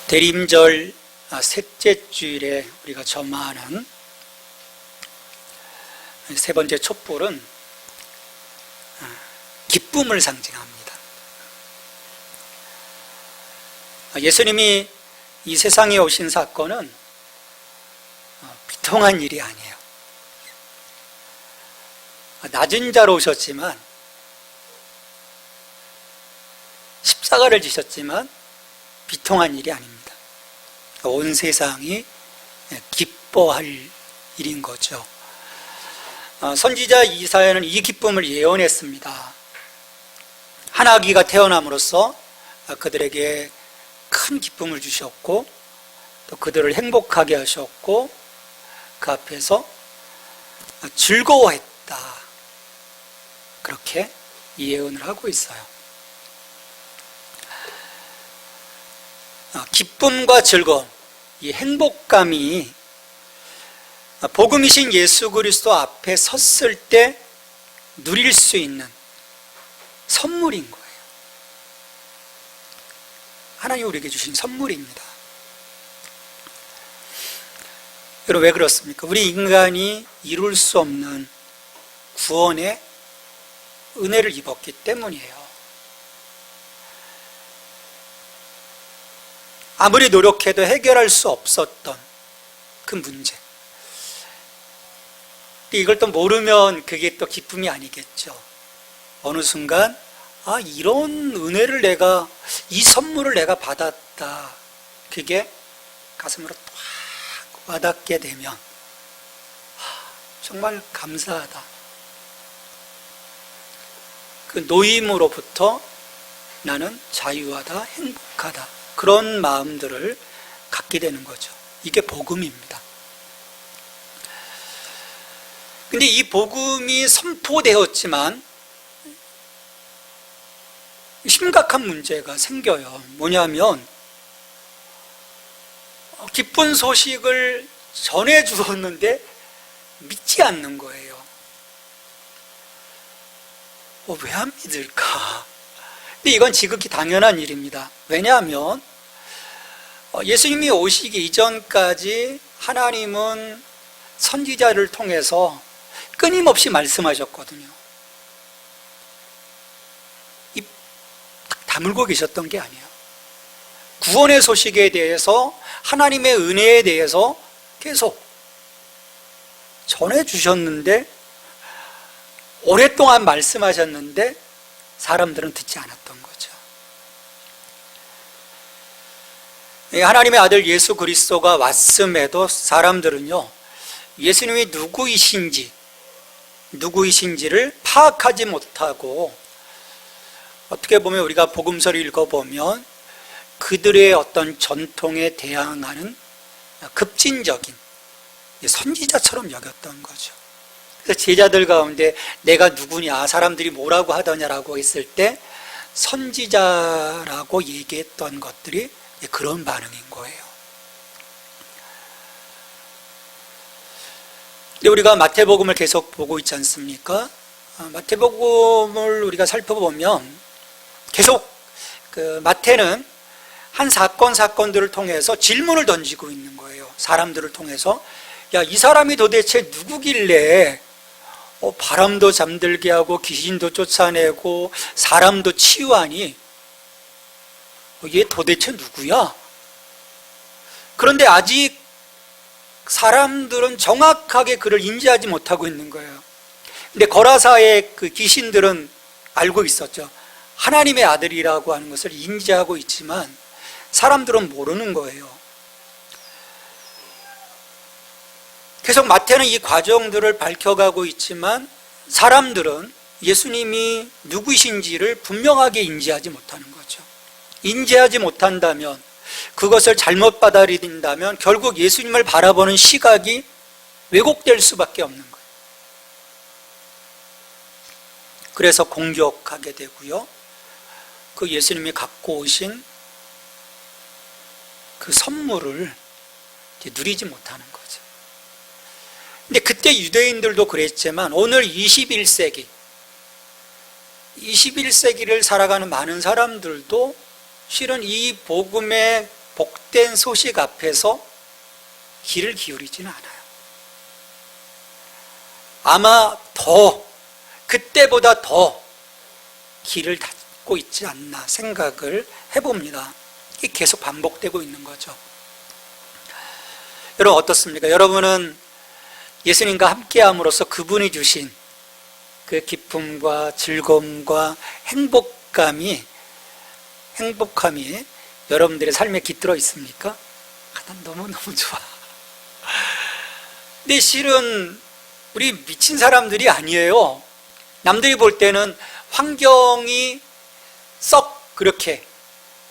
대림절 셋째 주일에 우리가 점하는 세 번째 촛불은 기쁨을 상징합니다. 예수님이 이 세상에 오신 사건은 비통한 일이 아니에요. 낮은 자로 오셨지만, 십자가를 지셨지만 비통한 일이 아닙니다. 온 세상이 기뻐할 일인 거죠. 선지자 이사야는 이 기쁨을 예언했습니다. 한 아기가 태어남으로써 그들에게 큰 기쁨을 주셨고, 또 그들을 행복하게 하셨고, 그 앞에서 즐거워했다, 그렇게 예언을 하고 있어요. 기쁨과 즐거움, 이 행복감이 복음이신 예수 그리스도 앞에 섰을 때 누릴 수 있는 선물인 거예요. 하나님이 우리에게 주신 선물입니다. 여러분, 왜 그렇습니까? 우리 인간이 이룰 수 없는 구원의 은혜를 입었기 때문이에요. 아무리 노력해도 해결할 수 없었던 그 문제, 이걸 또 모르면 그게 또 기쁨이 아니겠죠. 어느 순간 이런 은혜를 내가, 이 선물을 내가 받았다, 그게 가슴으로 딱 와닿게 되면 정말 감사하다, 그 노임으로부터 나는 자유하다, 행복하다, 그런 마음들을 갖게 되는 거죠. 이게 복음입니다. 근데 이 복음이 선포되었지만 심각한 문제가 생겨요. 뭐냐면, 기쁜 소식을 전해 주었는데 믿지 않는 거예요. 왜 안 믿을까? 근데 이건 지극히 당연한 일입니다. 왜냐하면 예수님이 오시기 이전까지 하나님은 선지자를 통해서 끊임없이 말씀하셨거든요. 입 다물고 계셨던 게 아니에요. 구원의 소식에 대해서, 하나님의 은혜에 대해서 계속 전해주셨는데, 오랫동안 말씀하셨는데 사람들은 듣지 않았던 거죠. 하나님의 아들 예수 그리스도가 왔음에도 사람들은요, 예수님이 누구이신지를 파악하지 못하고, 어떻게 보면 우리가 복음서를 읽어보면 그들의 어떤 전통에 대항하는 급진적인 선지자처럼 여겼던 거죠. 그래서 제자들 가운데 내가 누구냐, 사람들이 뭐라고 하더냐라고 했을 때 선지자라고 얘기했던 것들이 그런 반응인 거예요. 근데 우리가 마태복음을 계속 보고 있지 않습니까? 마태복음을 우리가 살펴보면 계속 마태는 한 사건들을 통해서 질문을 던지고 있는 거예요. 사람들을 통해서, 이 사람이 도대체 누구길래 바람도 잠들게 하고 귀신도 쫓아내고 사람도 치유하니, 얘 도대체 누구야? 그런데 아직 사람들은 정확하게 그를 인지하지 못하고 있는 거예요. 근데 거라사의 그 귀신들은 알고 있었죠. 하나님의 아들이라고 하는 것을 인지하고 있지만 사람들은 모르는 거예요. 계속 마태는 이 과정들을 밝혀가고 있지만 사람들은 예수님이 누구이신지를 분명하게 인지하지 못하는 거죠. 인지하지 못한다면, 그것을 잘못 받아들인다면 결국 예수님을 바라보는 시각이 왜곡될 수밖에 없는 거예요. 그래서 공격하게 되고요, 그 예수님이 갖고 오신 그 선물을 누리지 못하는 거죠. 근데 그때 유대인들도 그랬지만 오늘 21세기를 살아가는 많은 사람들도 실은 이 복음의 복된 소식 앞에서 귀를 기울이지는 않아요. 아마 그때보다 더 귀를 닫고 있지 않나 생각을 해봅니다. 이게 계속 반복되고 있는 거죠. 여러분 어떻습니까? 여러분은 예수님과 함께함으로써 그분이 주신 그 기쁨과 즐거움과 행복함이 여러분들의 삶에 깃들어 있습니까? 난 너무너무 좋아. 근데 실은 우리 미친 사람들이 아니에요. 남들이 볼 때는 환경이 썩 그렇게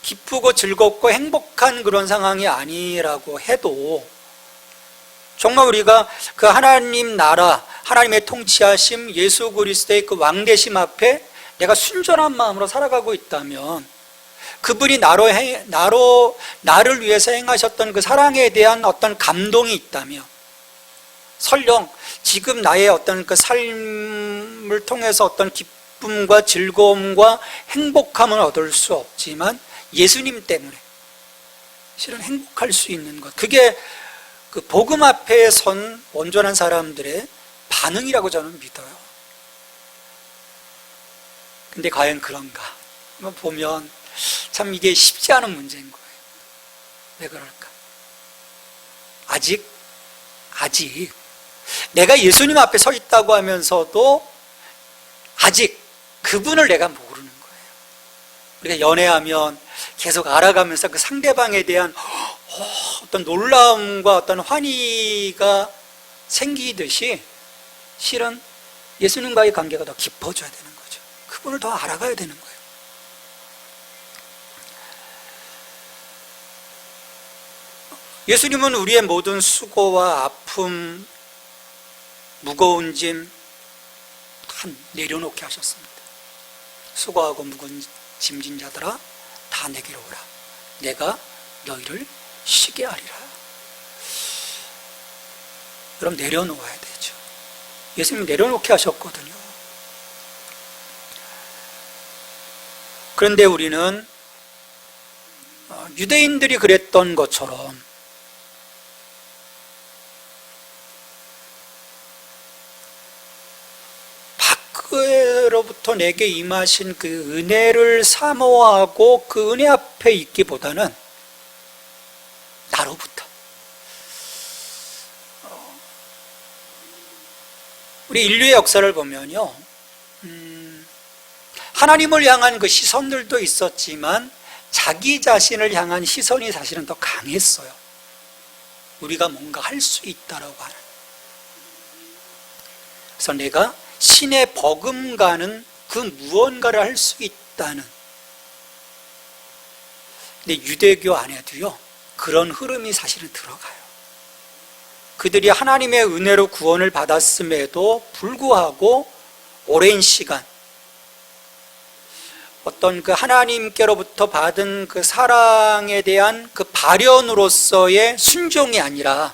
기쁘고 즐겁고 행복한 그런 상황이 아니라고 해도 정말 우리가 그 하나님 나라, 하나님의 통치하심, 예수 그리스도의 그 왕되심 앞에 내가 순전한 마음으로 살아가고 있다면 그분이 나를 위해서 행하셨던 그 사랑에 대한 어떤 감동이 있다면 설령 지금 나의 어떤 그 삶을 통해서 어떤 기쁨과 즐거움과 행복함을 얻을 수 없지만 예수님 때문에 실은 행복할 수 있는 것, 그게 그 복음 앞에 선 온전한 사람들의 반응이라고 저는 믿어요. 근데 과연 그런가? 한번 보면 참 이게 쉽지 않은 문제인 거예요. 왜 그럴까? 아직 내가 예수님 앞에 서 있다고 하면서도 아직 그분을 내가 모르는 거예요. 우리가 연애하면 계속 알아가면서 그 상대방에 대한 어떤 놀라움과 어떤 환희가 생기듯이 실은 예수님과의 관계가 더 깊어져야 되는 거죠. 그분을 더 알아가야 되는 거예요. 예수님은 우리의 모든 수고와 아픔, 무거운 짐 다 내려놓게 하셨습니다. 수고하고 무거운 짐진 자들아 다 내게로 오라. 내가 너희를 쉬게 하리라. 여러분 내려놓아야 되죠. 예수님 내려놓게 하셨거든요. 그런데 우리는 유대인들이 그랬던 것처럼 밖으로부터 내게 임하신 그 은혜를 사모하고 그 은혜 앞에 있기보다는 나로부터 우리 인류의 역사를 보면요, 하나님을 향한 그 시선들도 있었지만 자기 자신을 향한 시선이 사실은 더 강했어요. 우리가 뭔가 할 수 있다라고 하는. 그래서 내가 신의 버금가는 그 무언가를 할 수 있다는. 근데 유대교 안에도요 그런 흐름이 사실은 들어가요. 그들이 하나님의 은혜로 구원을 받았음에도 불구하고 오랜 시간 어떤 그 하나님께로부터 받은 그 사랑에 대한 그 발현으로서의 순종이 아니라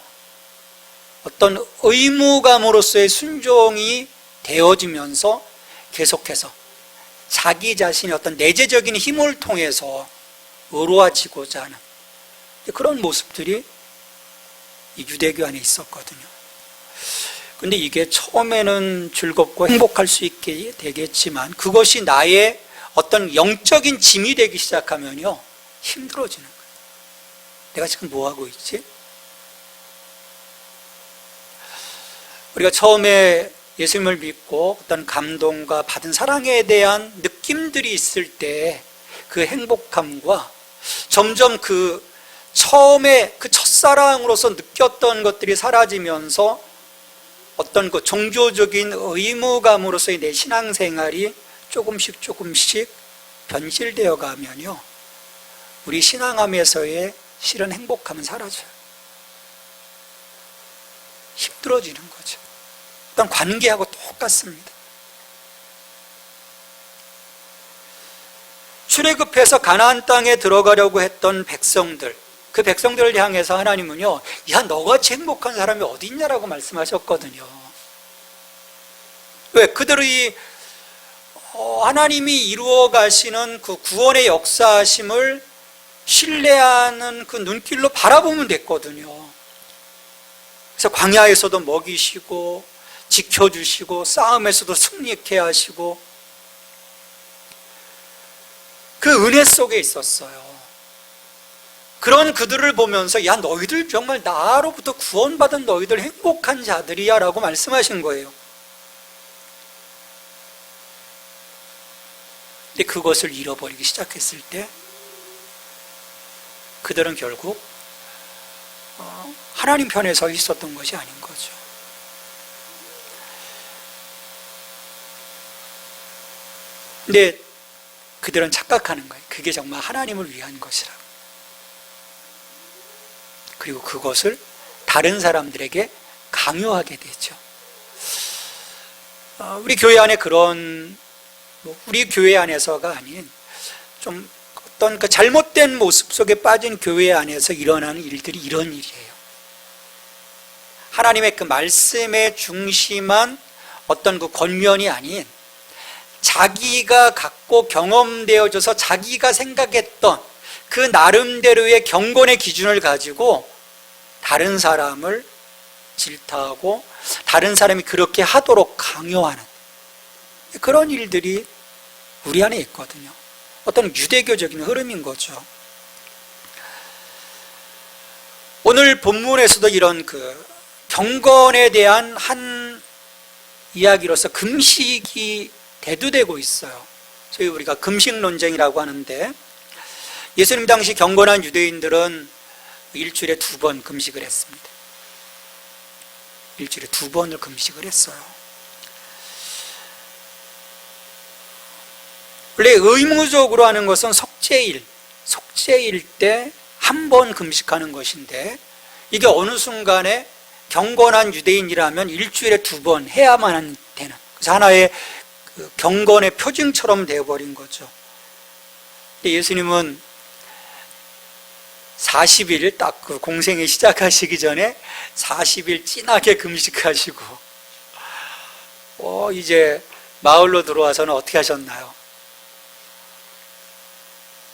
어떤 의무감으로서의 순종이 되어지면서 계속해서 자기 자신의 어떤 내재적인 힘을 통해서 의로워지고자 하는 그런 모습들이 유대교 안에 있었거든요. 근데 이게 처음에는 즐겁고 행복할 수 있게 되겠지만 그것이 나의 어떤 영적인 짐이 되기 시작하면요 힘들어지는 거예요. 내가 지금 뭐 하고 있지? 우리가 처음에 예수님을 믿고 어떤 감동과 받은 사랑에 대한 느낌들이 있을 때 그 행복함과 점점 그 처음에 그 첫사랑으로서 느꼈던 것들이 사라지면서 어떤 그 종교적인 의무감으로서의 내 신앙생활이 조금씩 변질되어 가면요 우리 신앙함에서의 실은 행복함은 사라져요. 힘들어지는 거죠. 어떤 관계하고 똑같습니다. 출애굽해서 가나안 땅에 들어가려고 했던 백성들, 그 백성들을 향해서 하나님은요, 야, 너같이 행복한 사람이 어디 있냐라고 말씀하셨거든요. 왜? 그들의 하나님이 이루어 가시는 그 구원의 역사하심을 신뢰하는 그 눈길로 바라보면 됐거든요. 그래서 광야에서도 먹이시고 지켜주시고 싸움에서도 승리케 하시고 그 은혜 속에 있었어요. 그런 그들을 보면서 야, 너희들 정말 나로부터 구원받은 너희들 행복한 자들이야 라고 말씀하신 거예요. 근데 그것을 잃어버리기 시작했을 때 그들은 결국 하나님 편에 서 있었던 것이 아닌 거죠. 근데 그들은 착각하는 거예요. 그게 정말 하나님을 위한 것이라고. 그리고 그것을 다른 사람들에게 강요하게 되죠. 우리 교회 안에 그런, 우리 교회 안에서가 아닌 좀 어떤 그 잘못된 모습 속에 빠진 교회 안에서 일어나는 일들이 이런 일이에요. 하나님의 그 말씀에 중심한 어떤 그 권면이 아닌 자기가 갖고 경험되어져서 자기가 생각했던 그 나름대로의 경건의 기준을 가지고 다른 사람을 질타하고 다른 사람이 그렇게 하도록 강요하는 그런 일들이 우리 안에 있거든요. 어떤 유대교적인 흐름인 거죠. 오늘 본문에서도 이런 그 경건에 대한 한 이야기로서 금식이 대두되고 있어요. 소위 우리가 금식 논쟁이라고 하는데, 예수님 당시 경건한 유대인들은 일주일에 2번 금식을 했습니다. 일주일에 2번을 금식을 했어요. 원래 의무적으로 하는 것은 속죄일 때 한 번 금식하는 것인데, 이게 어느 순간에 경건한 유대인이라면 일주일에 2번 해야만 되는, 그래서 하나의 그 경건의 표징처럼 되어버린 거죠. 예수님은 40일 딱 그 공생에 시작하시기 전에 40일 진하게 금식하시고, 이제 마을로 들어와서는 어떻게 하셨나요?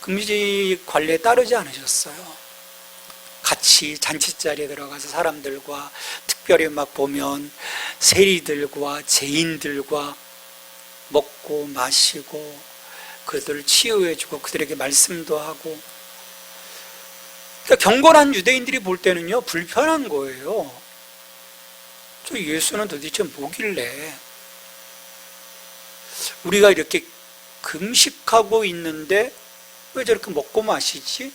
금식 관리에 따르지 않으셨어요. 같이 잔치자리에 들어가서 사람들과, 특별히 막 보면 세리들과 죄인들과 먹고 마시고 그들을 치유해주고 그들에게 말씀도 하고, 그러니까 경건한 유대인들이 볼 때는요 불편한 거예요. 저 예수는 도대체 뭐길래 우리가 이렇게 금식하고 있는데 왜 저렇게 먹고 마시지?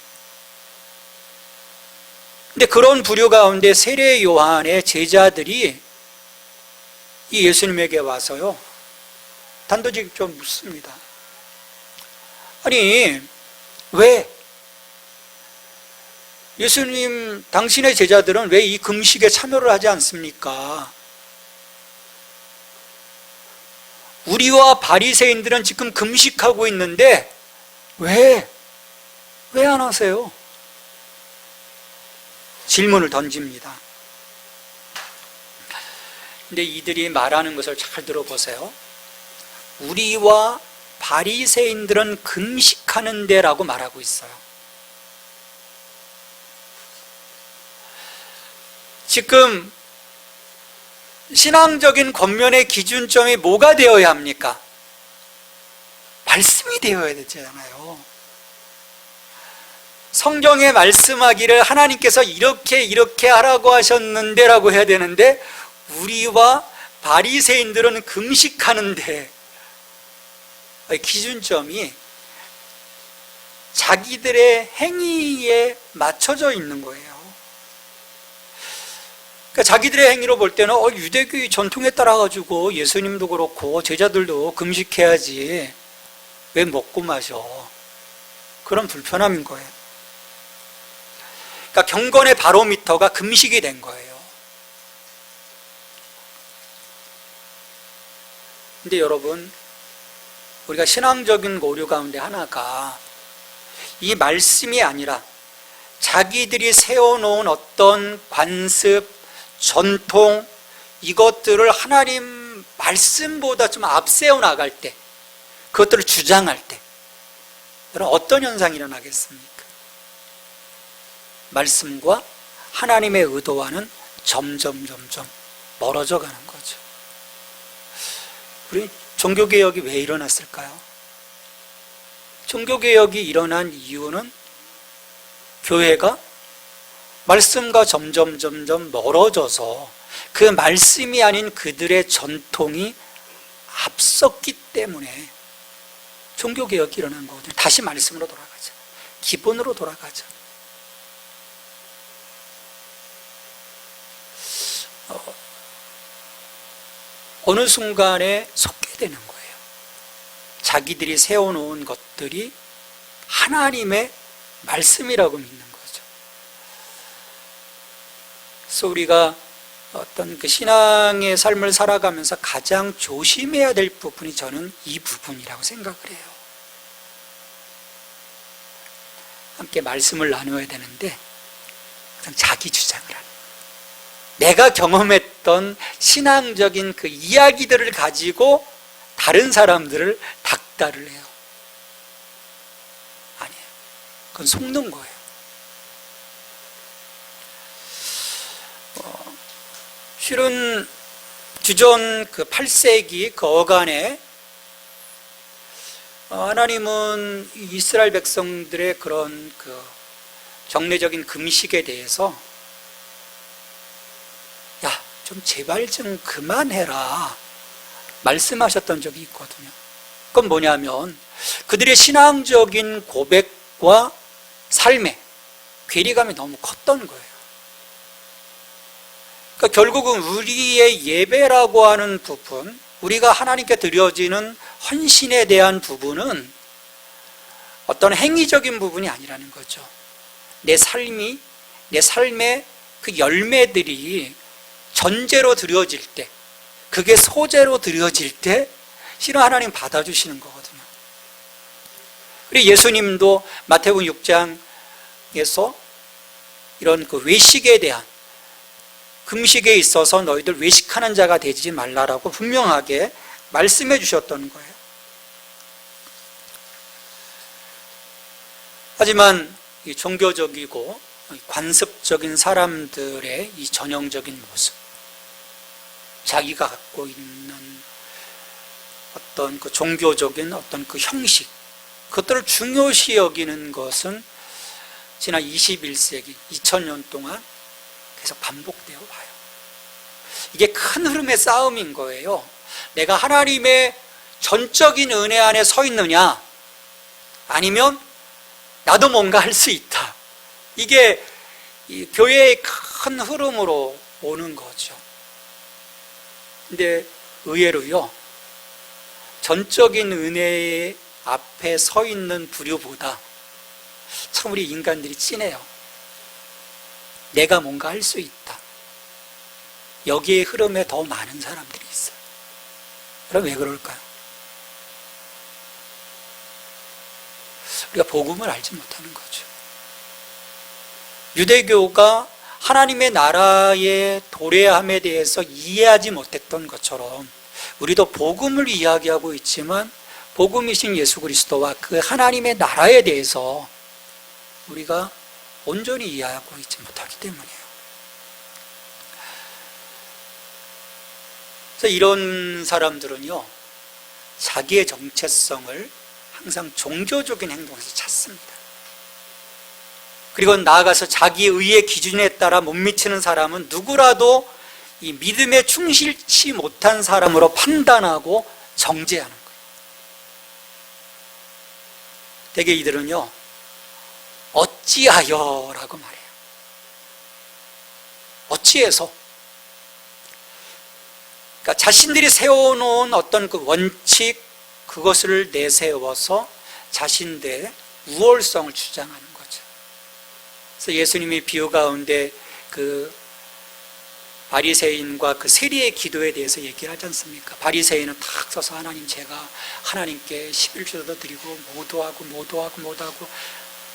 근데 그런 부류 가운데 세례 요한의 제자들이 이 예수님에게 와서요 단도직입 묻습니다. 아니, 왜? 예수님, 당신의 제자들은 왜 이 금식에 참여를 하지 않습니까? 우리와 바리새인들은 지금 금식하고 있는데 왜 안 하세요? 질문을 던집니다. 근데 이들이 말하는 것을 잘 들어보세요. 우리와 바리새인들은 금식하는데 라고 말하고 있어요. 지금 신앙적인 권면의 기준점이 뭐가 되어야 합니까? 말씀이 되어야 되잖아요. 성경에 말씀하기를 하나님께서 이렇게 하라고 하셨는데 라고 해야 되는데, 우리와 바리새인들은 금식하는데, 기준점이 자기들의 행위에 맞춰져 있는 거예요. 그러니까 자기들의 행위로 볼 때는 유대교의 전통에 따라 가지고 예수님도 그렇고 제자들도 금식해야지 왜 먹고 마셔? 그런 불편함인 거예요. 그러니까 경건의 바로미터가 금식이 된 거예요. 근데 여러분, 우리가 신앙적인 오류 가운데 하나가 이 말씀이 아니라 자기들이 세워놓은 어떤 관습, 전통, 이것들을 하나님 말씀보다 좀 앞세워 나갈 때, 그것들을 주장할 때 여러분 어떤 현상이 일어나겠습니까? 말씀과 하나님의 의도와는 점점 멀어져 가는 거죠. 우리 종교개혁이 왜 일어났을까요? 종교개혁이 일어난 이유는 교회가 말씀과 점점 멀어져서 그 말씀이 아닌 그들의 전통이 앞섰기 때문에 종교개혁이 일어난 거거든요. 다시 말씀으로 돌아가자. 기본으로 돌아가자. 어느 순간에 속게 되는 거예요. 자기들이 세워놓은 것들이 하나님의 말씀이라고 믿는 거죠. 그래서 우리가 어떤 그 신앙의 삶을 살아가면서 가장 조심해야 될 부분이 저는 이 부분이라고 생각을 해요. 함께 말씀을 나누어야 되는데 항상 자기 주장을 하는 거예요. 내가 경험했던 신앙적인 그 이야기들을 가지고 다른 사람들을 닥달을 해요. 아니에요. 그건 속는 거예요. 실은 주전 그 8세기 그 어간에 하나님은 이스라엘 백성들의 그런 그 정례적인 금식에 대해서 야, 좀 제발 좀 그만해라 말씀하셨던 적이 있거든요. 그건 뭐냐면 그들의 신앙적인 고백과 삶의 괴리감이 너무 컸던 거예요. 그러니까 결국은 우리의 예배라고 하는 부분, 우리가 하나님께 드려지는 헌신에 대한 부분은 어떤 행위적인 부분이 아니라는 거죠. 내 삶의 그 열매들이 전제로 드려질 때, 그게 소재로 드려질 때 실은 하나님 받아주시는 거거든요. 그리고 예수님도 마태복음 6장에서 이런 그 외식에 대한, 금식에 있어서 너희들 외식하는 자가 되지 말라라고 분명하게 말씀해 주셨던 거예요. 하지만 이 종교적이고 관습적인 사람들의 이 전형적인 모습, 자기가 갖고 있는 어떤 그 종교적인 어떤 그 형식, 그것들을 중요시 여기는 것은 지난 21세기, 2000년 동안 계속 반복되어 봐요. 이게 큰 흐름의 싸움인 거예요. 내가 하나님의 전적인 은혜 안에 서 있느냐, 아니면 나도 뭔가 할 수 있다. 이게 이 교회의 큰 흐름으로 오는 거죠. 근데 의외로요, 전적인 은혜의 앞에 서 있는 부류보다 참 우리 인간들이 진해요. 내가 뭔가 할 수 있다. 여기에 흐름에 더 많은 사람들이 있어요. 그럼 왜 그럴까요? 우리가 복음을 알지 못하는 거죠. 유대교가 하나님의 나라의 도래함에 대해서 이해하지 못했던 것처럼 우리도 복음을 이야기하고 있지만 복음이신 예수 그리스도와 그 하나님의 나라에 대해서 우리가 온전히 이해하고 있지 못하기 때문이에요. 그래서 이런 사람들은요, 자기의 정체성을 항상 종교적인 행동에서 찾습니다. 그리고 나아가서 자기 의의 기준에 따라 못 미치는 사람은 누구라도 이 믿음에 충실치 못한 사람으로 판단하고 정죄하는 거예요. 대개 이들은요, 어찌하여라고 말해요. 어찌해서? 그러니까 자신들이 세워놓은 어떤 그 원칙, 그것을 내세워서 자신들의 우월성을 주장하는 거죠. 그래서 예수님이 비유 가운데 그 바리새인과 그 세리의 기도에 대해서 얘기를 하지 않습니까? 바리새인은 탁 서서 하나님, 제가 하나님께 11조도 드리고 모도하고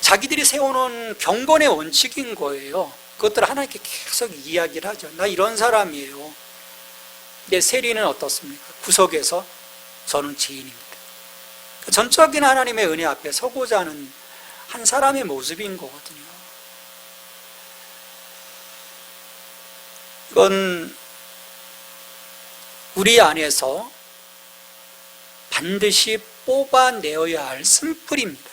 자기들이 세워놓은 경건의 원칙인 거예요. 그것들을 하나님께 계속 이야기를 하죠. 나 이런 사람이에요. 근데 세리는 어떻습니까? 구석에서 저는 죄인입니다. 전적인 하나님의 은혜 앞에 서고자 하는 한 사람의 모습인 거거든요. 이건 우리 안에서 반드시 뽑아내어야 할 쓴뿌리입니다.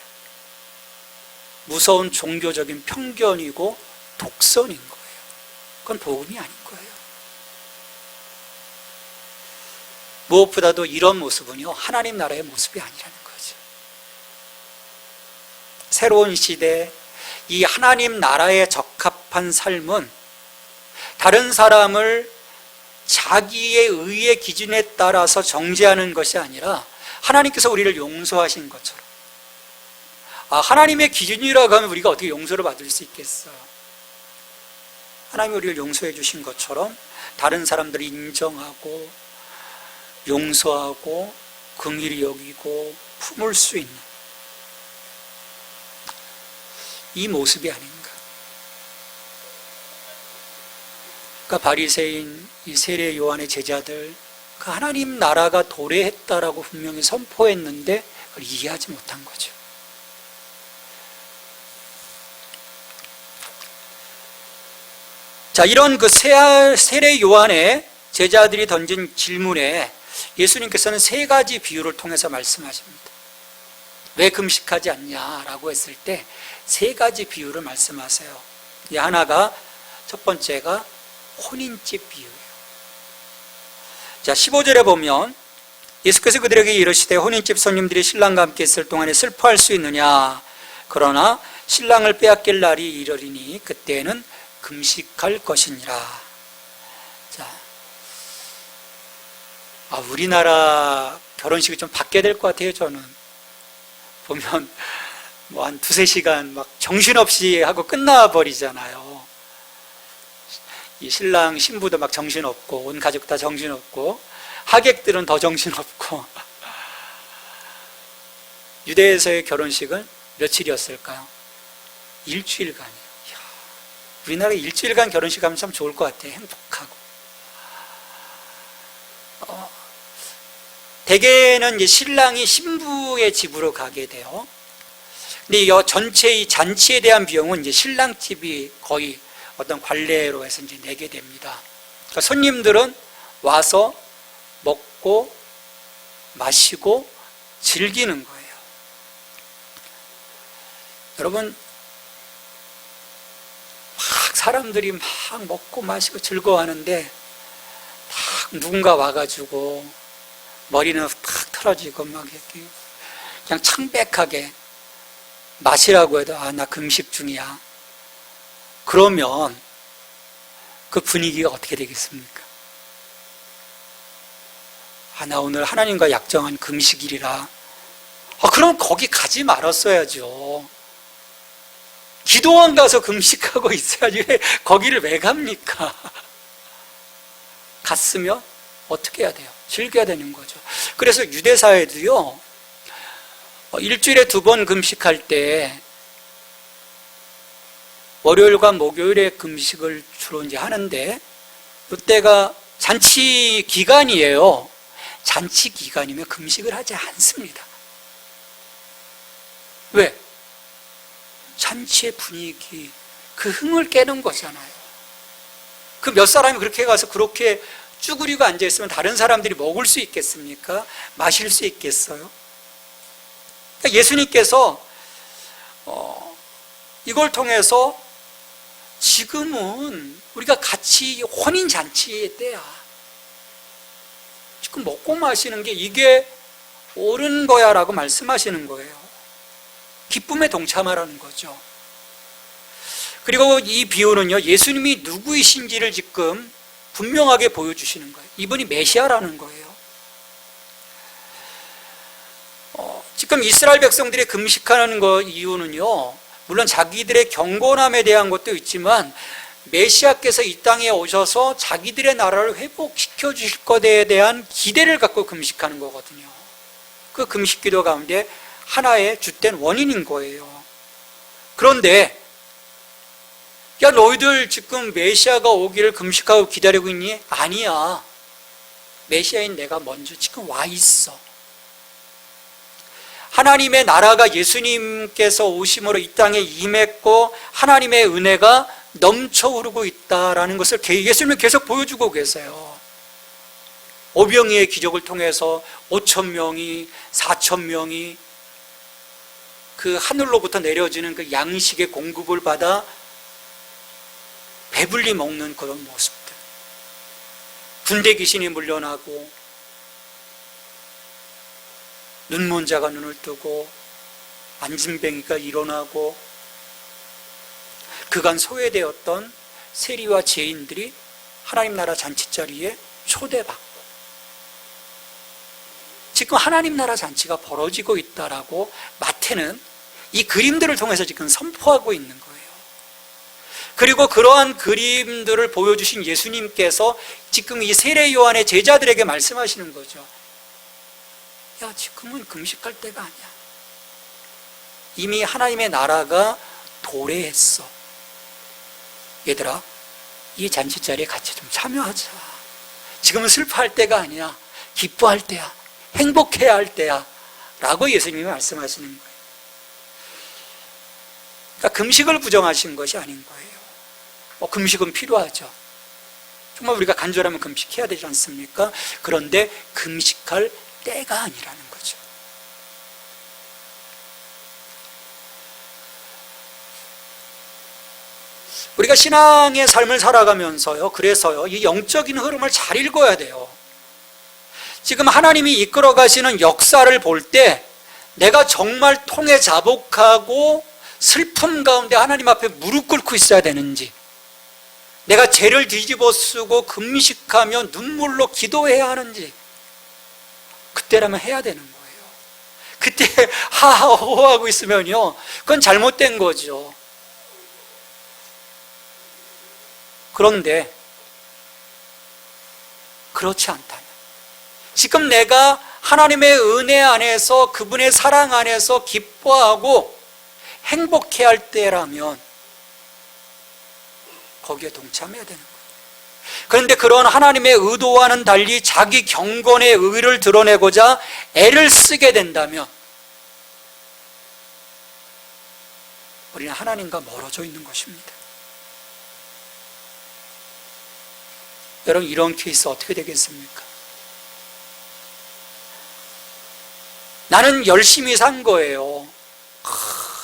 무서운 종교적인 편견이고 독선인 거예요. 그건 복음이 아닌 거예요. 무엇보다도 이런 모습은요, 하나님 나라의 모습이 아니라는 거죠. 새로운 시대, 이 하나님 나라에 적합한 삶은 다른 사람을 자기의 의의 기준에 따라서 정죄하는 것이 아니라 하나님께서 우리를 용서하신 것처럼, 하나님의 기준이라고 하면 우리가 어떻게 용서를 받을 수 있겠어요? 하나님이 우리를 용서해 주신 것처럼 다른 사람들을 인정하고 용서하고 긍휼히 여기고 품을 수 있는 이 모습이 아닌가. 그러니까 바리새인 이 세례 요한의 제자들, 그 하나님 나라가 도래했다라고 분명히 선포했는데 그걸 이해하지 못한 거죠. 자, 이런 그 세례 요한의 제자들이 던진 질문에 예수님께서는 세 가지 비유를 통해서 말씀하십니다. 왜 금식하지 않냐라고 했을 때 세 가지 비유를 말씀하세요. 이 하나가, 첫 번째가 혼인집 비유예요. 자, 15절에 보면 예수께서 그들에게 이르시되 혼인집 손님들이 신랑과 함께 있을 동안에 슬퍼할 수 있느냐? 그러나 신랑을 빼앗길 날이 이르리니 그때는 금식할 것이니라. 자, 우리나라 결혼식이 좀 바뀌어야 될 것 같아요. 저는 보면 뭐 한 두세 시간 막 정신없이 하고 끝나버리잖아요. 이 신랑 신부도 막 정신없고 온 가족 다 정신없고 하객들은 더 정신없고. 유대에서의 결혼식은 며칠이었을까요? 일주일간이에요. 우리나라에 일주일간 결혼식 하면 참 좋을 것 같아요. 행복하고. 대개는 이제 신랑이 신부의 집으로 가게 돼요. 근데 이 전체 이 잔치에 대한 비용은 이제 신랑 집이 거의 어떤 관례로 해서 이제 내게 됩니다. 그러니까 손님들은 와서 먹고 마시고 즐기는 거예요. 여러분, 막 사람들이 막 먹고 마시고 즐거워하는데 딱 누군가 와가지고 머리는 탁 털어지고 막 이렇게 그냥 창백하게 마시라고 해도 나 금식 중이야. 그러면 그 분위기가 어떻게 되겠습니까? 나 오늘 하나님과 약정한 금식일이라. 그럼 거기 가지 말았어야죠. 기도원 가서 금식하고 있어야지 왜 거기를 왜 갑니까? 갔으면 어떻게 해야 돼요? 즐겨야 되는 거죠. 그래서 유대사회도요, 일주일에 2번 금식할 때 월요일과 목요일에 금식을 주로 이제 하는데, 이때가 잔치 기간이에요. 잔치 기간이면 금식을 하지 않습니다. 왜? 잔치의 분위기, 그 흥을 깨는 거잖아요. 그 몇 사람이 그렇게 가서 그렇게 쭈그리고 앉아있으면 다른 사람들이 먹을 수 있겠습니까? 마실 수 있겠어요? 그러니까 예수님께서 이걸 통해서 지금은 우리가 같이 혼인잔치의 때야. 지금 먹고 마시는 게 이게 옳은 거야 라고 말씀하시는 거예요. 기쁨에 동참하라는 거죠. 그리고 이 비유는요, 예수님이 누구이신지를 지금 분명하게 보여주시는 거예요. 이분이 메시아라는 거예요. 지금 이스라엘 백성들이 금식하는 이유는요, 물론 자기들의 경건함에 대한 것도 있지만 메시아께서 이 땅에 오셔서 자기들의 나라를 회복시켜 주실 것에 대한 기대를 갖고 금식하는 거거든요. 그 금식 기도 가운데 하나의 주된 원인인 거예요. 그런데 야, 너희들 지금 메시아가 오기를 금식하고 기다리고 있니? 아니야. 메시아인 내가 먼저 지금 와 있어. 하나님의 나라가 예수님께서 오심으로 이 땅에 임했고 하나님의 은혜가 넘쳐 흐르고 있다라는 것을 예수님은 계속 보여주고 계세요. 오병이의 기적을 통해서 5,000명이 4,000명이 그 하늘로부터 내려지는 그 양식의 공급을 받아 배불리 먹는 그런 모습들, 군대 귀신이 물려나고 눈먼 자가 눈을 뜨고 안진뱅이가 일어나고 그간 소외되었던 세리와 죄인들이 하나님 나라 잔치자리에 초대받고 지금 하나님 나라 잔치가 벌어지고 있다라고 마태는 이 그림들을 통해서 지금 선포하고 있는 거예요. 그리고 그러한 그림들을 보여주신 예수님께서 지금 이 세례 요한의 제자들에게 말씀하시는 거죠. 야, 지금은 금식할 때가 아니야. 이미 하나님의 나라가 도래했어. 얘들아, 이 잔치자리에 같이 좀 참여하자. 지금은 슬퍼할 때가 아니야. 기뻐할 때야. 행복해야 할 때야. 라고 예수님이 말씀하시는 거예요. 그러니까 금식을 부정하신 것이 아닌 거예요. 금식은 필요하죠. 정말 우리가 간절하면 금식해야 되지 않습니까? 그런데 금식할 때가 아니라는 거죠. 우리가 신앙의 삶을 살아가면서요, 그래서요, 이 영적인 흐름을 잘 읽어야 돼요. 지금 하나님이 이끌어 가시는 역사를 볼 때 내가 정말 통해 자복하고 슬픔 가운데 하나님 앞에 무릎 꿇고 있어야 되는지, 내가 죄를 뒤집어 쓰고 금식하며 눈물로 기도해야 하는지, 그때라면 해야 되는 거예요. 그때 하하호 하고 있으면요, 그건 잘못된 거죠. 그런데 그렇지 않다면, 지금 내가 하나님의 은혜 안에서 그분의 사랑 안에서 기뻐하고 행복해야 할 때라면 거기에 동참해야 되는 거예요. 그런데 그런 하나님의 의도와는 달리 자기 경건의 의를 드러내고자 애를 쓰게 된다면 우리는 하나님과 멀어져 있는 것입니다. 여러분, 이런 케이스 어떻게 되겠습니까? 나는 열심히 산 거예요.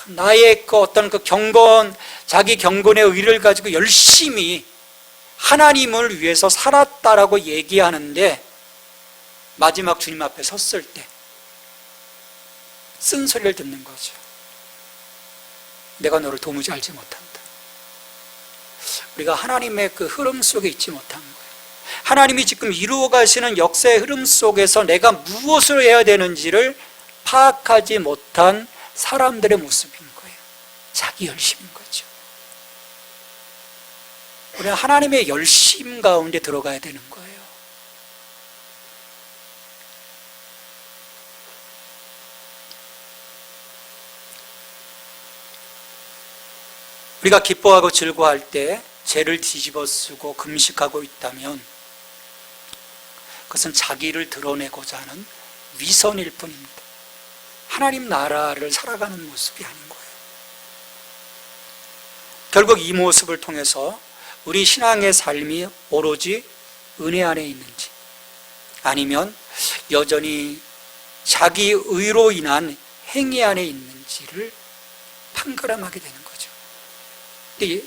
나의 그 어떤 그 경건, 자기 경건의 의를 가지고 열심히 하나님을 위해서 살았다라고 얘기하는데 마지막 주님 앞에 섰을 때 쓴소리를 듣는 거죠. 내가 너를 도무지 알지 못한다. 우리가 하나님의 그 흐름 속에 있지 못한 거예요. 하나님이 지금 이루어 가시는 역사의 흐름 속에서 내가 무엇을 해야 되는지를 파악하지 못한 사람들의 모습인 거예요. 자기 열심인 거죠. 우리는 하나님의 열심 가운데 들어가야 되는 거예요. 우리가 기뻐하고 즐거워할 때 죄를 뒤집어 쓰고 금식하고 있다면 그것은 자기를 드러내고자 하는 위선일 뿐입니다. 하나님 나라를 살아가는 모습이 아닌 거예요. 결국 이 모습을 통해서 우리 신앙의 삶이 오로지 은혜 안에 있는지 아니면 여전히 자기 의로 인한 행위 안에 있는지를 판가름하게 되는 거죠. 근데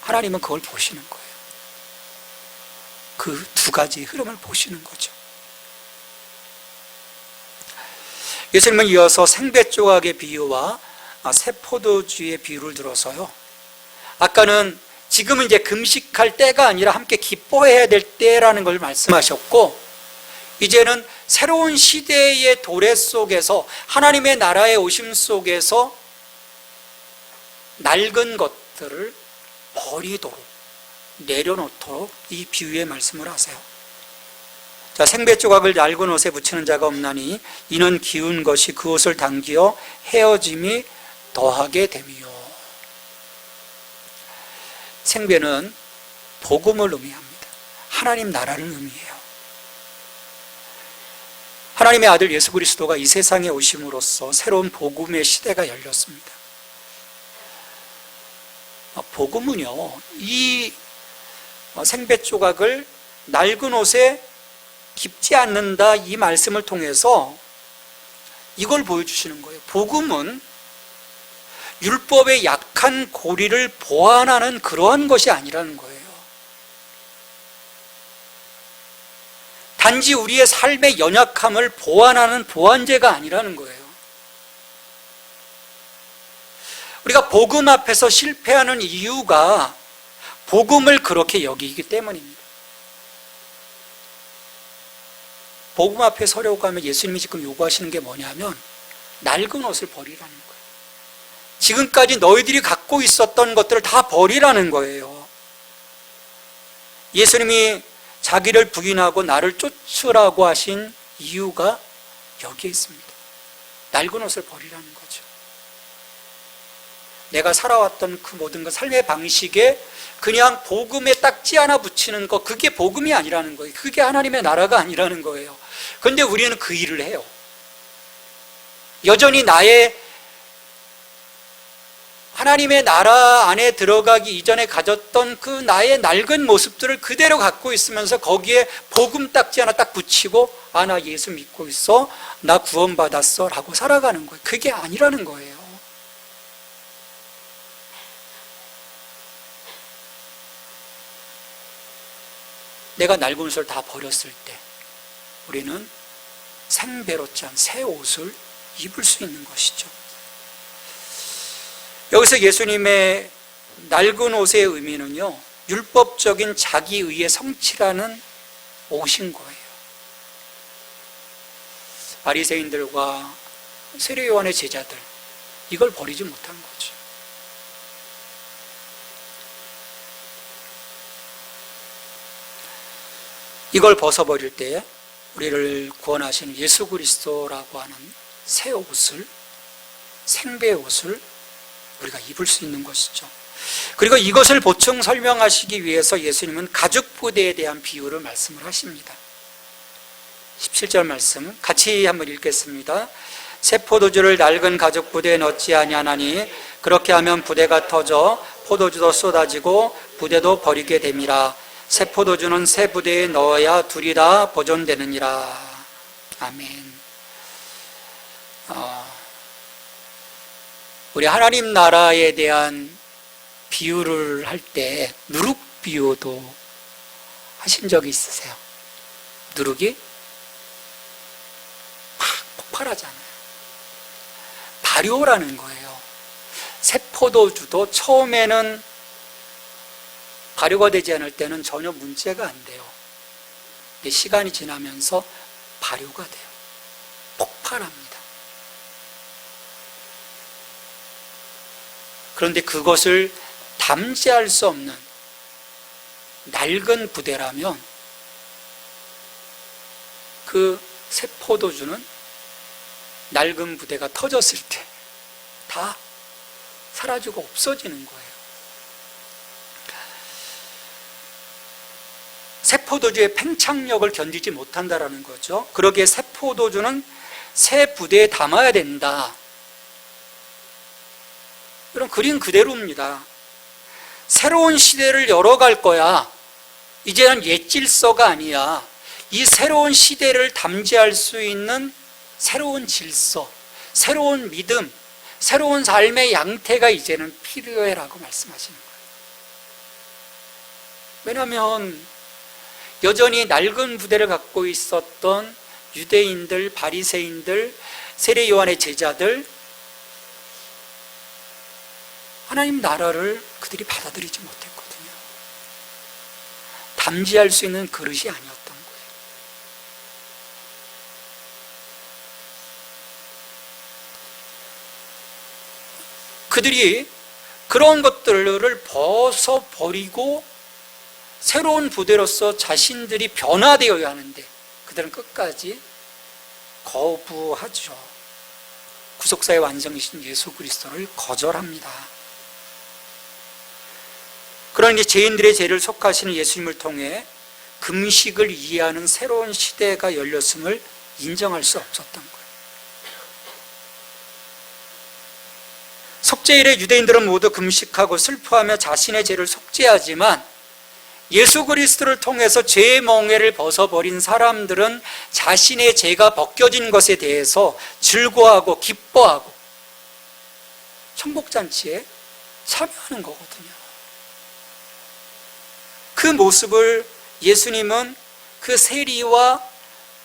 하나님은 그걸 보시는 거예요. 그 두 가지 흐름을 보시는 거죠. 예수님은 이어서 생배 조각의 비유와 새 포도주의 비유를 들어서요, 아까는 지금은 이제 금식할 때가 아니라 함께 기뻐해야 될 때라는 걸 말씀하셨고, 이제는 새로운 시대의 도래 속에서 하나님의 나라의 오심 속에서 낡은 것들을 버리도록 내려놓도록 이 비유의 말씀을 하세요. 자, 생배 조각을 낡은 옷에 붙이는 자가 없나니 이는 기운 것이 그 옷을 당기어 헤어짐이 더하게 됨이요. 생배는 복음을 의미합니다. 하나님 나라를 의미해요. 하나님의 아들 예수 그리스도가 이 세상에 오심으로써 새로운 복음의 시대가 열렸습니다. 복음은요, 이 생배 조각을 낡은 옷에 깁지 않는다, 이 말씀을 통해서 이걸 보여주시는 거예요. 복음은 율법의 약한 고리를 보완하는 그러한 것이 아니라는 거예요. 단지 우리의 삶의 연약함을 보완하는 보완제가 아니라는 거예요. 우리가 복음 앞에서 실패하는 이유가 복음을 그렇게 여기기 때문입니다. 복음 앞에 서려고 하면 예수님이 지금 요구하시는 게 뭐냐면 낡은 옷을 버리라는 거예요. 지금까지 너희들이 갖고 있었던 것들을 다 버리라는 거예요. 예수님이 자기를 부인하고 나를 쫓으라고 하신 이유가 여기에 있습니다. 낡은 옷을 버리라는 거죠. 내가 살아왔던 그 모든 것, 삶의 방식에 그냥 복음에 딱지 하나 붙이는 것, 그게 복음이 아니라는 거예요. 그게 하나님의 나라가 아니라는 거예요. 그런데 우리는 그 일을 해요. 여전히 하나님의 나라 안에 들어가기 이전에 가졌던 그 나의 낡은 모습들을 그대로 갖고 있으면서 거기에 복음 딱지 하나 딱 붙이고, 아, 나 예수 믿고 있어, 나 구원받았어 라고 살아가는 거예요. 그게 아니라는 거예요. 내가 낡은 옷을 다 버렸을 때 우리는 생배로 짠 새 옷을 입을 수 있는 것이죠. 여기서 예수님의 낡은 옷의 의미는요, 율법적인 자기의의 성취라는 옷인 거예요. 바리새인들과 세례 요한의 제자들, 이걸 버리지 못한 거죠. 이걸 벗어버릴 때 우리를 구원하시는 예수 그리스도라고 하는 새 옷을, 생배의 옷을 우리가 입을 수 있는 것이죠. 그리고 이것을 보충 설명하시기 위해서 예수님은 가죽 부대에 대한 비유를 말씀을 하십니다. 17절 말씀 같이 한번 읽겠습니다. 새 포도주를 낡은 가죽 부대에 넣지 아니하나니 그렇게 하면 부대가 터져 포도주도 쏟아지고 부대도 버리게 됨이라. 새 포도주는 새 부대에 넣어야 둘이 다 보존되느니라. 아멘. 우리 하나님 나라에 대한 비유를 할 때 누룩 비유도 하신 적이 있으세요? 누룩이 막 폭발하잖아요. 발효라는 거예요. 새 포도주도 처음에는 발효가 되지 않을 때는 전혀 문제가 안 돼요. 근데 시간이 지나면서 발효가 돼요. 폭발합니다. 그런데 그것을 담재할 수 없는 낡은 부대라면 그 새 포도주는 낡은 부대가 터졌을 때 다 사라지고 없어지는 거예요. 새 포도주의 팽창력을 견디지 못한다라는 거죠. 그러기에 새 포도주는 새 부대에 담아야 된다. 이런 그림 그대로입니다. 새로운 시대를 열어갈 거야. 이제는 옛 질서가 아니야. 이 새로운 시대를 담재할 수 있는 새로운 질서, 새로운 믿음, 새로운 삶의 양태가 이제는 필요해라고 말씀하시는 거예요. 왜냐하면 여전히 낡은 부대를 갖고 있었던 유대인들, 바리새인들, 세례 요한의 제자들, 하나님 나라를 그들이 받아들이지 못했거든요. 담지할 수 있는 그릇이 아니었던 거예요. 그들이 그런 것들을 벗어버리고 새로운 부대로서 자신들이 변화되어야 하는데 그들은 끝까지 거부하죠. 구속사의 완성이신 예수 그리스도를 거절합니다. 그러니 죄인들의 죄를 속하시는 예수님을 통해 금식을 이해하는 새로운 시대가 열렸음을 인정할 수 없었던 거예요. 속죄일에 유대인들은 모두 금식하고 슬퍼하며 자신의 죄를 속죄하지만 예수 그리스도를 통해서 죄의 멍에를 벗어버린 사람들은 자신의 죄가 벗겨진 것에 대해서 즐거워하고 기뻐하고 천국잔치에 참여하는 거거든요. 그 모습을 예수님은 그 세리와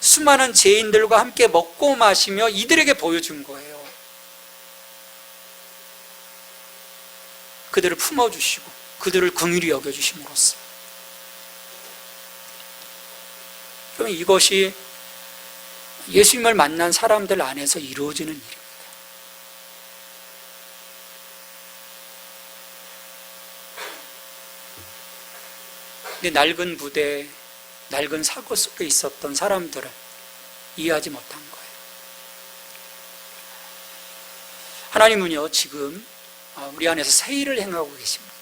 수많은 죄인들과 함께 먹고 마시며 이들에게 보여준 거예요. 그들을 품어주시고 그들을 긍휼히 여겨주심으로써. 그러면 이것이 예수님을 만난 사람들 안에서 이루어지는 일입니다. 근데 낡은 부대, 낡은 사고 속에 있었던 사람들은 이해하지 못한 거예요. 하나님은요, 지금 우리 안에서 새 일을 행하고 계십니다.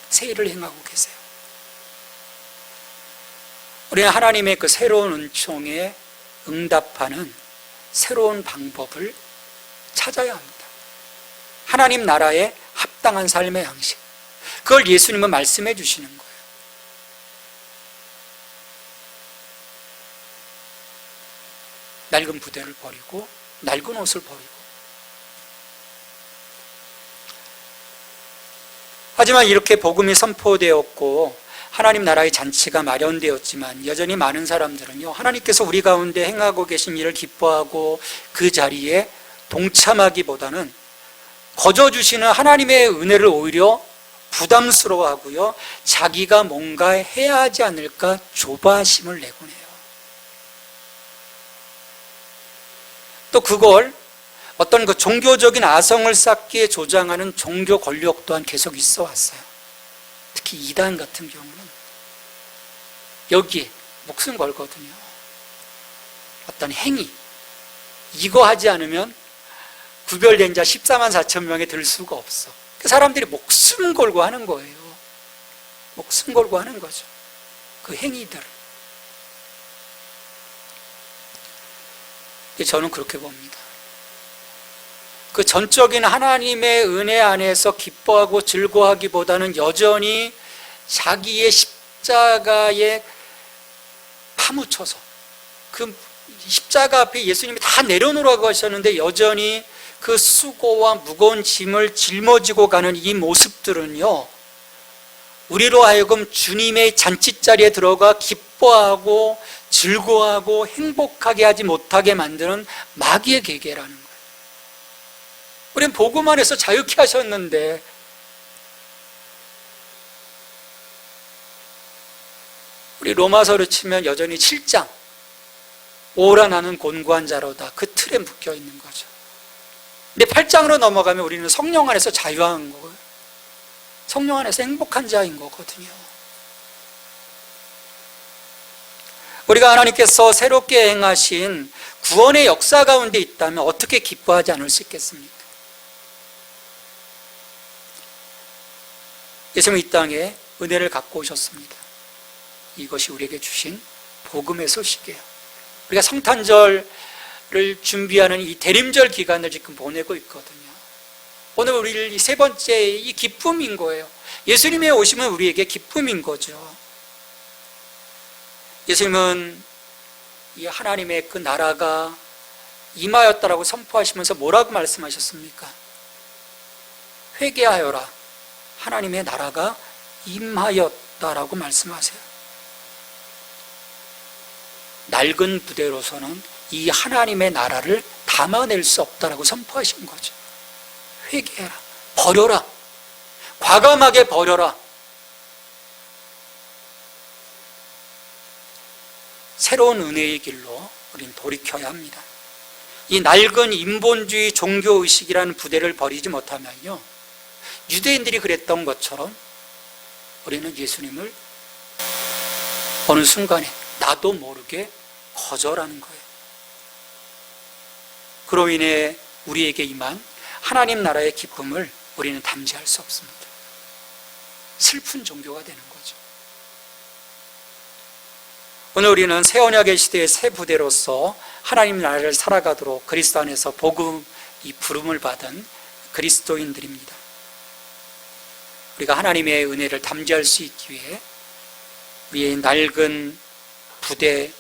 새 일을 행하고 계세요. 우리는 하나님의 그 새로운 은총에 응답하는 새로운 방법을 찾아야 합니다. 하나님 나라에 합당한 삶의 양식. 그걸 예수님은 말씀해 주시는 거예요. 낡은 부대를 버리고 낡은 옷을 버리고. 하지만 이렇게 복음이 선포되었고 하나님 나라의 잔치가 마련되었지만 여전히 많은 사람들은요, 하나님께서 우리 가운데 행하고 계신 일을 기뻐하고 그 자리에 동참하기보다는 거저 주시는 하나님의 은혜를 오히려 부담스러워하고요, 자기가 뭔가 해야 하지 않을까 조바심을 내곤 해요. 또 그걸 어떤 그 종교적인 아성을 쌓기에 조장하는 종교 권력 또한 계속 있어 왔어요. 특히 이단 같은 경우는 여기에 목숨 걸거든요. 어떤 행위, 이거 하지 않으면 구별된 자 14만 4천 명에 들 수가 없어. 그 사람들이 목숨 걸고 하는 거예요. 목숨 걸고 하는 거죠. 그 행위들을. 저는 그렇게 봅니다. 그 전적인 하나님의 은혜 안에서 기뻐하고 즐거워하기보다는 여전히 자기의 십자가에 파묻혀서, 그 십자가 앞에 예수님이 다 내려놓으라고 하셨는데 여전히 그 수고와 무거운 짐을 짊어지고 가는 이 모습들은요, 우리로 하여금 주님의 잔치자리에 들어가 기뻐하고 즐거워하고 행복하게 하지 못하게 만드는 마귀의 계계라는 거예요. 우리는 복음 안에서 자유케 하셨는데 우리 로마서를 치면 여전히 7장 오라 나는 곤고한 자로다, 그 틀에 묶여 있는 거죠. 근데 8장으로 넘어가면 우리는 성령 안에서 자유한 거예요. 성령 안에서 행복한 자인 거거든요. 우리가 하나님께서 새롭게 행하신 구원의 역사 가운데 있다면 어떻게 기뻐하지 않을 수 있겠습니까? 예수님은 이 땅에 은혜를 갖고 오셨습니다. 이것이 우리에게 주신 복음의 소식이에요. 우리가 성탄절을 준비하는 이 대림절 기간을 지금 보내고 있거든요. 오늘 우리 세 번째 이 기쁨인 거예요. 예수님의 오심은 우리에게 기쁨인 거죠. 예수님은 이 하나님의 그 나라가 임하였다라고 선포하시면서 뭐라고 말씀하셨습니까? 회개하여라, 하나님의 나라가 임하였다라고 말씀하세요. 낡은 부대로서는 이 하나님의 나라를 담아낼 수 없다라고 선포하신 거죠. 회개해라, 버려라, 과감하게 버려라. 새로운 은혜의 길로 우리는 돌이켜야 합니다. 이 낡은 인본주의 종교의식이라는 부대를 버리지 못하면요, 유대인들이 그랬던 것처럼 우리는 예수님을 어느 순간에 나도 모르게 거절하는 거예요. 그로 인해 우리에게 임한 하나님 나라의 기쁨을 우리는 담지할 수 없습니다. 슬픈 종교가 되는 거죠. 오늘 우리는 새 언약의 시대의 새 부대로서 하나님 나라를 살아가도록 그리스도 안에서 복음 이 부름을 받은 그리스도인들입니다. 우리가 하나님의 은혜를 담지할 수 있기 위해 우리의 낡은 부대,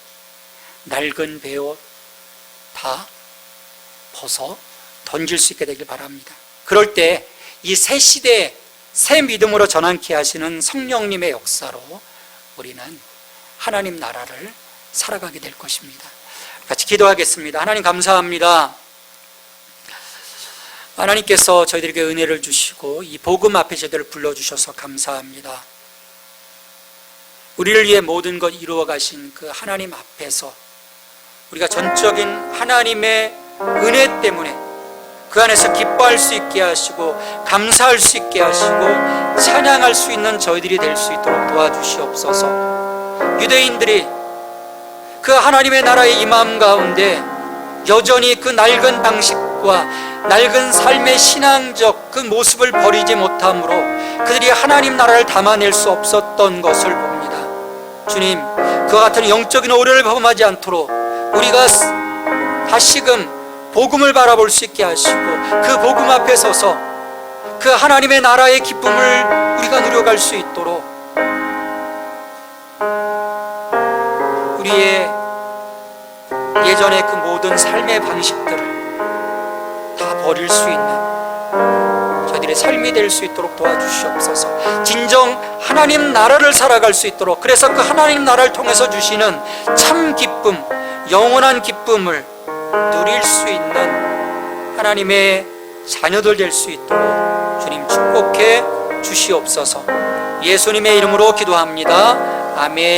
낡은 베옷 다 벗어 던질 수 있게 되길 바랍니다. 그럴 때 이 새 시대에 새 믿음으로 전환케 하시는 성령님의 역사로 우리는 하나님 나라를 살아가게 될 것입니다. 같이 기도하겠습니다. 하나님 감사합니다. 하나님께서 저희들에게 은혜를 주시고 이 복음 앞에 저희들을 불러주셔서 감사합니다. 우리를 위해 모든 것 이루어 가신 그 하나님 앞에서 우리가 전적인 하나님의 은혜 때문에 그 안에서 기뻐할 수 있게 하시고 감사할 수 있게 하시고 찬양할 수 있는 저희들이 될 수 있도록 도와주시옵소서. 유대인들이 그 하나님의 나라의 임함 가운데 여전히 그 낡은 방식과 낡은 삶의 신앙적 그 모습을 버리지 못함으로 그들이 하나님 나라를 담아낼 수 없었던 것을 봅니다. 주님, 그와 같은 영적인 오류를 범하지 않도록 우리가 다시금 복음을 바라볼 수 있게 하시고 그 복음 앞에 서서 그 하나님의 나라의 기쁨을 우리가 누려갈 수 있도록 우리의 예전의 그 모든 삶의 방식들을 다 버릴 수 있는 저희들의 삶이 될 수 있도록 도와주시옵소서. 진정 하나님 나라를 살아갈 수 있도록, 그래서 그 하나님 나라를 통해서 주시는 참 기쁨, 영원한 기쁨을 누릴 수 있는 하나님의 자녀들 될 수 있도록 주님 축복해 주시옵소서. 예수님의 이름으로 기도합니다. 아멘.